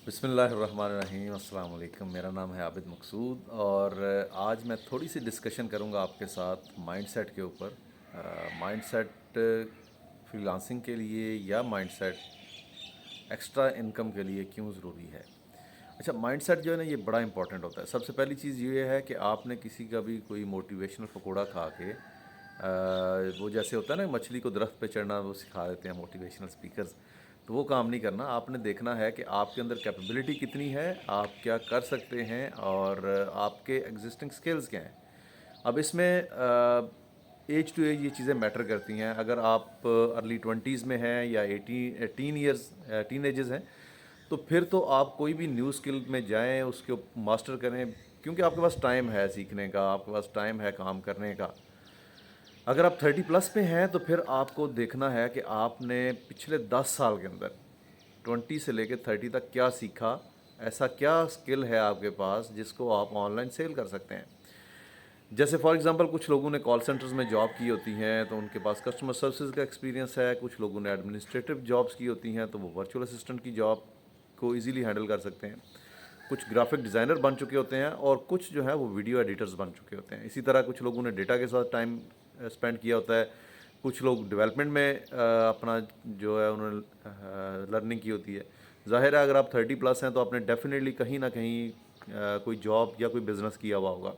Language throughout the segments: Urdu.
بسم اللہ الرحمن الرحیم، السلام علیکم۔ میرا نام ہے عابد مقصود اور آج میں تھوڑی سی ڈسکشن کروں گا آپ کے ساتھ مائنڈ سیٹ کے اوپر۔ مائنڈ سیٹ فری لانسنگ کے لیے یا مائنڈ سیٹ ایکسٹرا انکم کے لیے کیوں ضروری ہے؟ اچھا، مائنڈ سیٹ جو ہے نا یہ بڑا امپورٹنٹ ہوتا ہے۔ سب سے پہلی چیز یہ ہے کہ آپ نے کسی کا بھی کوئی موٹیویشنل پکوڑا کھا کے وہ جیسے ہوتا ہے نا مچھلی کو درخت پہ چڑھنا وہ سکھا دیتے ہیں موٹیویشنل اسپیکرز، تو وہ کام نہیں کرنا۔ آپ نے دیکھنا ہے کہ آپ کے اندر کیپیبلٹی کتنی ہے، آپ کیا کر سکتے ہیں اور آپ کے ایگزسٹنگ سکلز کیا ہیں۔ اب اس میں ایج ٹو ایج یہ چیزیں میٹر کرتی ہیں۔ اگر آپ ارلی 20s میں ہیں یا 18 ایجز ہیں تو پھر تو آپ کوئی بھی نیو اسکل میں جائیں، اس کے ماسٹر کریں، کیونکہ آپ کے پاس ٹائم ہے سیکھنے کا، آپ کے پاس ٹائم ہے کام کرنے کا۔ اگر آپ 30+ پہ ہیں تو پھر آپ کو دیکھنا ہے کہ آپ نے پچھلے 10 سال کے اندر 20 سے لے کے 30 تک کیا سیکھا، ایسا کیا اسکل ہے آپ کے پاس جس کو آپ آن لائن سیل کر سکتے ہیں۔ جیسے فار ایگزامپل کچھ لوگوں نے کال سینٹرز میں جاب کی ہوتی ہیں تو ان کے پاس کسٹمر سروسز کا ایکسپیرینس ہے، کچھ لوگوں نے ایڈمنسٹریٹو جابس کی ہوتی ہیں تو وہ ورچوئل اسسٹنٹ کی جاب کو ایزیلی ہینڈل کر سکتے ہیں، کچھ گرافک ڈیزائنر بن چکے ہوتے ہیں اور کچھ جو ہے وہ ویڈیو ایڈیٹرز بن چکے ہوتے ہیں۔ اسی طرح کچھ لوگوں نے ڈیٹا کے ساتھ ٹائم اسپینڈ کیا ہوتا ہے، کچھ لوگ ڈیولپمنٹ میں اپنا جو ہے انہوں نے لرننگ کی ہوتی ہے۔ ظاہر ہے اگر آپ 30+ ہیں تو آپ نے ڈیفینیٹلی کہیں نہ کہیں کوئی جاب یا کوئی بزنس کیا ہوا ہوگا،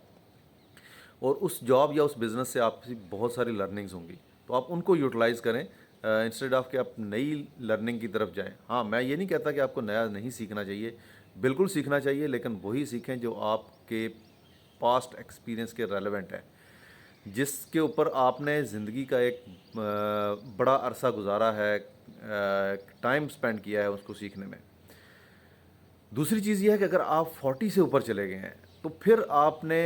اور اس جاب یا اس بزنس سے آپ کی بہت ساری لرننگز ہوں گی، تو آپ ان کو یوٹیلائز کریں انسٹیڈ آف کہ آپ نئی لرننگ کی طرف جائیں۔ ہاں، میں یہ نہیں کہتا کہ آپ کو نیا نہیں سیکھنا چاہیے، بالکل سیکھنا چاہیے، لیکن وہی سیکھیں جو آپ کے پاسٹ ایکسپیرینس کے ریلیونٹ ہے، جس کے اوپر آپ نے زندگی کا ایک بڑا عرصہ گزارا ہے، ٹائم اسپینڈ کیا ہے اس کو سیکھنے میں۔ دوسری چیز یہ ہے کہ اگر آپ 40 سے اوپر چلے گئے ہیں تو پھر آپ نے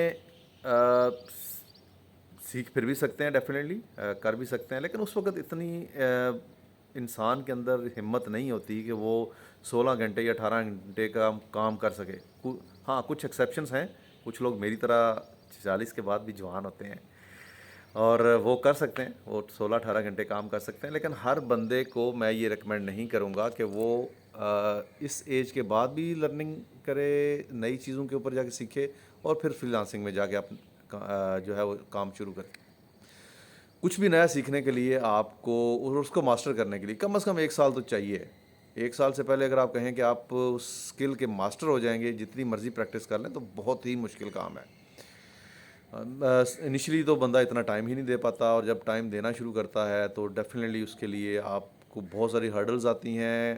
سیکھ پھر بھی سکتے ہیں، ڈیفینیٹلی کر بھی سکتے ہیں، لیکن اس وقت اتنی انسان کے اندر ہمت نہیں ہوتی کہ وہ 16 گھنٹے یا 18 گھنٹے کا کام کر سکے۔ ہاں، کچھ ایکسیپشنز ہیں، کچھ لوگ میری طرح 40 کے بعد بھی جوان ہوتے ہیں اور وہ کر سکتے ہیں، وہ 16-18 گھنٹے کام کر سکتے ہیں، لیکن ہر بندے کو میں یہ ریکمینڈ نہیں کروں گا کہ وہ اس ایج کے بعد بھی لرننگ کرے، نئی چیزوں کے اوپر جا کے سیکھے اور پھر فری لانسنگ میں جا کے جو ہے وہ کام شروع کرے۔ کچھ بھی نیا سیکھنے کے لیے آپ کو اور اس کو ماسٹر کرنے کے لیے کم از کم 1 سال تو چاہیے۔ 1 سال سے پہلے اگر آپ کہیں کہ آپ اس اسکل کے ماسٹر ہو جائیں گے، جتنی مرضی پریکٹس کر لیں، تو بہت ہی مشکل کام ہے۔ انیشلی تو بندہ اتنا ٹائم ہی نہیں دے پاتا، اور جب ٹائم دینا شروع کرتا ہے تو ڈیفینیٹلی اس کے لیے آپ کو بہت ساری ہرڈلز آتی ہیں۔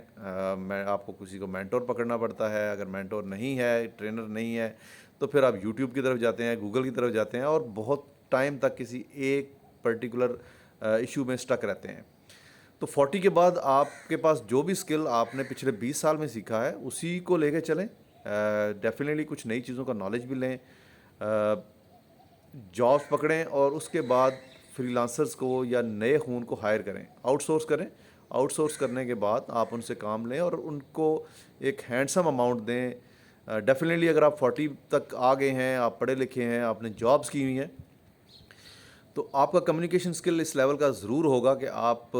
آپ کو کسی کو مینٹور پکڑنا پڑتا ہے، اگر مینٹور نہیں ہے، ٹرینر نہیں ہے، تو پھر آپ یوٹیوب کی طرف جاتے ہیں، گوگل کی طرف جاتے ہیں اور بہت ٹائم تک کسی ایک پرٹیکولر ایشو میں اسٹک رہتے ہیں۔ تو 40 کے بعد آپ کے پاس جو بھی اسکل آپ نے پچھلے 20 سال میں سیکھا ہے اسی کو لے کے چلیں، ڈیفینیٹلی کچھ نئی چیزوں کا نالج بھی لیں، جابس پکڑیں اور اس کے بعد فری لانسرز کو یا نئے خون کو ہائر کریں، آؤٹ سورس کریں۔ آؤٹ سورس کرنے کے بعد آپ ان سے کام لیں اور ان کو ایک ہینڈسم اماؤنٹ دیں۔ ڈیفینیٹلی اگر آپ 40 تک آ گئے ہیں، آپ پڑھے لکھے ہیں، آپ نے جابس کی ہوئی ہیں، تو آپ کا کمیونیکیشن اسکل اس لیول کا ضرور ہوگا کہ آپ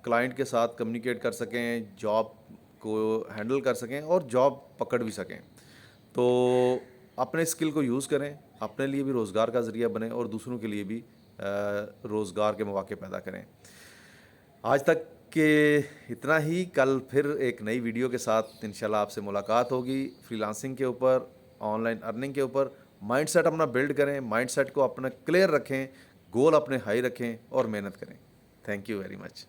کلائنٹ کے ساتھ کمیونیکیٹ کر سکیں، جاب کو ہینڈل کر سکیں اور جاب پکڑ بھی سکیں۔ تو اپنے اسکل کو یوز کریں، اپنے لیے بھی روزگار کا ذریعہ بنیں اور دوسروں کے لیے بھی روزگار کے مواقع پیدا کریں۔ آج تک کہ اتنا ہی، کل پھر ایک نئی ویڈیو کے ساتھ انشاءاللہ آپ سے ملاقات ہوگی، فری لانسنگ کے اوپر، آن لائن ارننگ کے اوپر۔ مائنڈ سیٹ اپنا بلڈ کریں، مائنڈ سیٹ کو اپنا کلیئر رکھیں، گول اپنے ہائی رکھیں اور محنت کریں۔ Thank you very much.